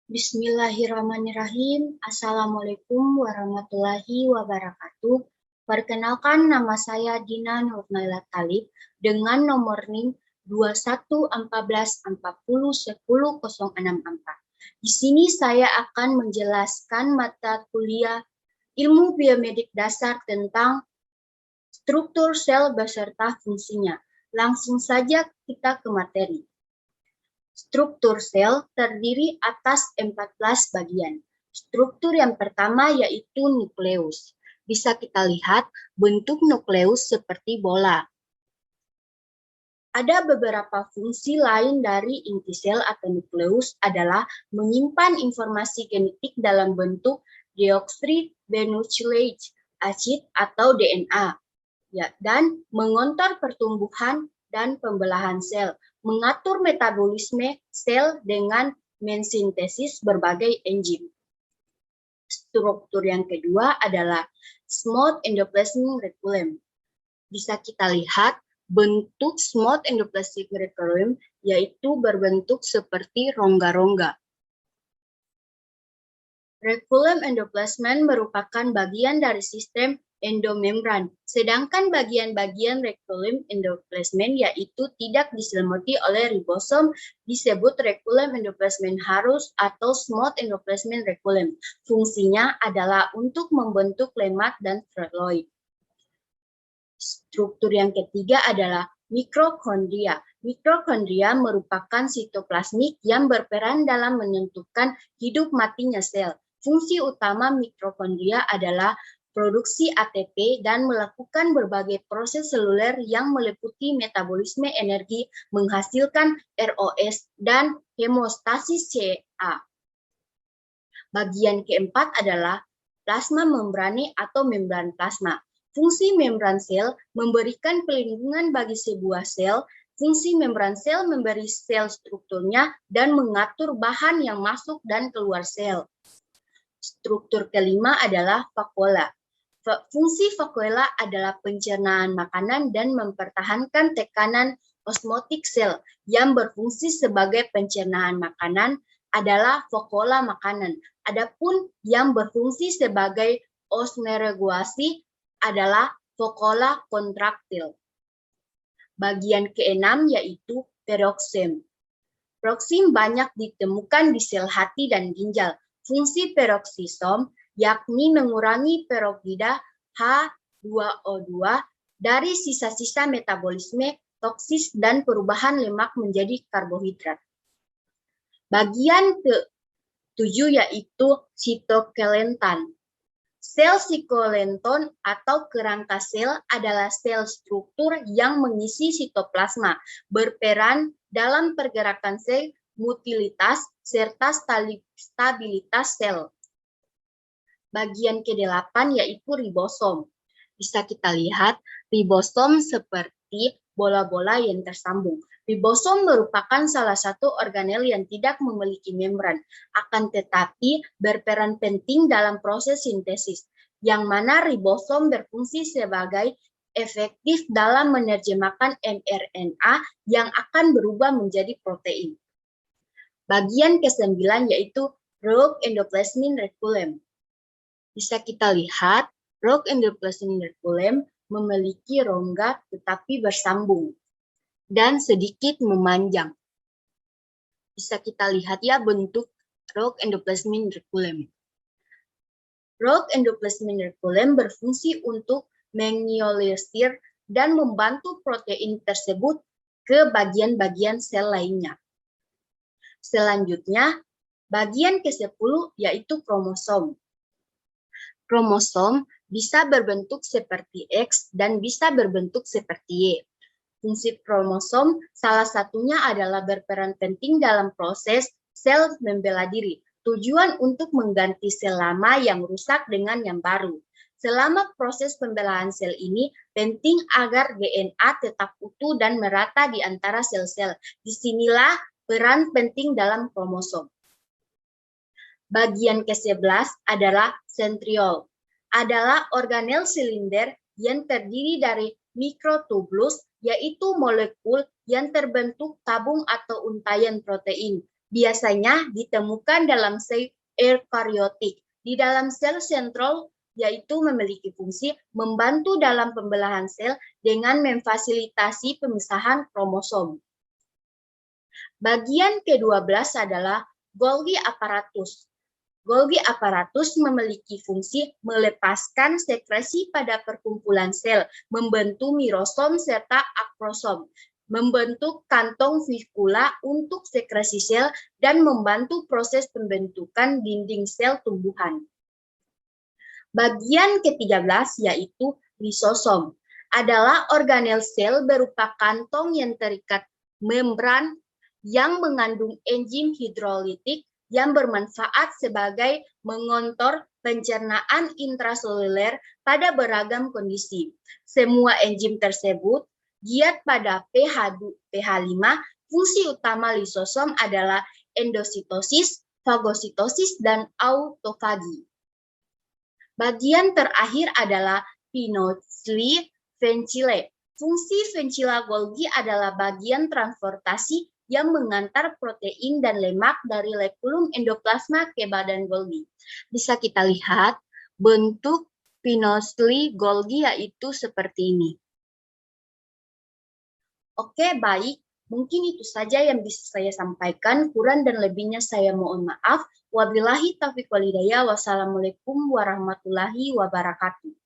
Bismillahirrahmanirrahim. Assalamualaikum warahmatullahi wabarakatuh. Perkenalkan, nama saya Dina Nurnaila Talib dengan nomor NIM 2114401064. Di sini saya akan menjelaskan mata kuliah Ilmu Biomedik Dasar tentang struktur sel beserta fungsinya. Langsung saja kita ke materi. Struktur sel terdiri atas 14 bagian. Struktur yang pertama yaitu nukleus. Bisa kita lihat bentuk nukleus seperti bola. Ada beberapa fungsi lain dari inti sel atau nukleus adalah menyimpan informasi genetik dalam bentuk deoksiribonucleic acid atau DNA, dan mengontrol pertumbuhan dan pembelahan sel, mengatur metabolisme sel dengan mensintesis berbagai enzim. Struktur yang kedua adalah smooth endoplasmic reticulum. Bisa kita lihat bentuk smooth endoplasmic reticulum yaitu berbentuk seperti rongga-rongga. Reticulum endoplasman merupakan bagian dari sistem endomembran, sedangkan bagian-bagian reticulum endoplasman yaitu tidak diselimuti oleh ribosom disebut reticulum endoplasman harus atau smooth endoplasmic reticulum. Fungsinya adalah untuk membentuk lemak dan spheroid. Struktur yang ketiga adalah mitokondria. Mitokondria merupakan sitoplasmik yang berperan dalam menentukan hidup matinya sel. Fungsi utama mitokondria adalah produksi ATP dan melakukan berbagai proses seluler yang meliputi metabolisme energi, menghasilkan ROS dan hemostasis CA. Bagian keempat adalah plasma membrane atau membran plasma. Fungsi membran sel memberikan pelindungan bagi sebuah sel. Fungsi membran sel memberi sel strukturnya dan mengatur bahan yang masuk dan keluar sel. Struktur kelima adalah vakuola. Fungsi vakuola adalah pencernaan makanan dan mempertahankan tekanan osmotik sel. Yang berfungsi sebagai pencernaan makanan adalah vakuola makanan. Adapun yang berfungsi sebagai osmoregulasi adalah vakuola kontraktil. Bagian keenam yaitu peroksim. Peroksim banyak ditemukan di sel hati dan ginjal. Fungsi peroksisom yakni mengurangi peroksida H2O2 dari sisa-sisa metabolisme toksis dan perubahan lemak menjadi karbohidrat. Bagian ke-7 yaitu sitoskeleton. Sel sitoskeleton atau kerangka sel adalah sel struktur yang mengisi sitoplasma, berperan dalam pergerakan sel, motilitas, serta stabilitas sel. Bagian ke-8 yaitu ribosom. Bisa kita lihat ribosom seperti bola-bola yang tersambung. Ribosom merupakan salah satu organel yang tidak memiliki membran, akan tetapi berperan penting dalam proses sintesis, yang mana ribosom berfungsi sebagai efektif dalam menerjemahkan mRNA yang akan berubah menjadi protein. Bagian ke-9 yaitu rogue endoplasmic reticulum. Bisa kita lihat rogue endoplasmic reticulum memiliki rongga tetapi bersambung dan sedikit memanjang. Bisa kita lihat ya bentuk rogue endoplasmic reticulum. Rogue endoplasmic reticulum berfungsi untuk mengisolir dan membantu protein tersebut ke bagian-bagian sel lainnya. Selanjutnya, bagian ke-10 yaitu kromosom. Kromosom bisa berbentuk seperti X dan bisa berbentuk seperti Y. Fungsi kromosom salah satunya adalah berperan penting dalam proses sel membela diri. Tujuan untuk mengganti sel lama yang rusak dengan yang baru. Selama proses pembelaan sel ini, penting agar DNA tetap utuh dan merata di antara sel-sel. Disinilah peran penting dalam kromosom. Bagian ke-11 adalah sentriol. Adalah organel silinder yang terdiri dari mikrotubulus, yaitu molekul yang terbentuk tabung atau untayan protein. Biasanya ditemukan dalam sel eukariotik. Di dalam sel sentral, yaitu memiliki fungsi membantu dalam pembelahan sel dengan memfasilitasi pemisahan kromosom. Bagian ke-12 adalah Golgi apparatus. Golgi apparatus memiliki fungsi melepaskan sekresi pada perkumpulan sel, membentuk mirosom serta akrosom, membentuk kantong fikula untuk sekresi sel, dan membantu proses pembentukan dinding sel tumbuhan. Bagian ke-13 yaitu lisosom, adalah organel sel berupa kantong yang terikat membran yang mengandung enzim hidrolitik yang bermanfaat sebagai mengontrol pencernaan intraseluler pada beragam kondisi. Semua enzim tersebut giat pada pH 5. Fungsi utama lisosom adalah endositosis, fagositosis, dan autofagi. Bagian terakhir adalah Pinocchio vencile. Fungsi vencila Golgi adalah bagian transportasi yang mengantar protein dan lemak dari lekulum endoplasma ke badan Golgi. Bisa kita lihat bentuk Pinocchio Golgi yaitu seperti ini. Oke, baik. Mungkin itu saja yang bisa saya sampaikan. Kurang dan lebihnya saya mohon maaf. Wabillahi taufiq wal hidayah. Wassalamualaikum warahmatullahi wabarakatuh.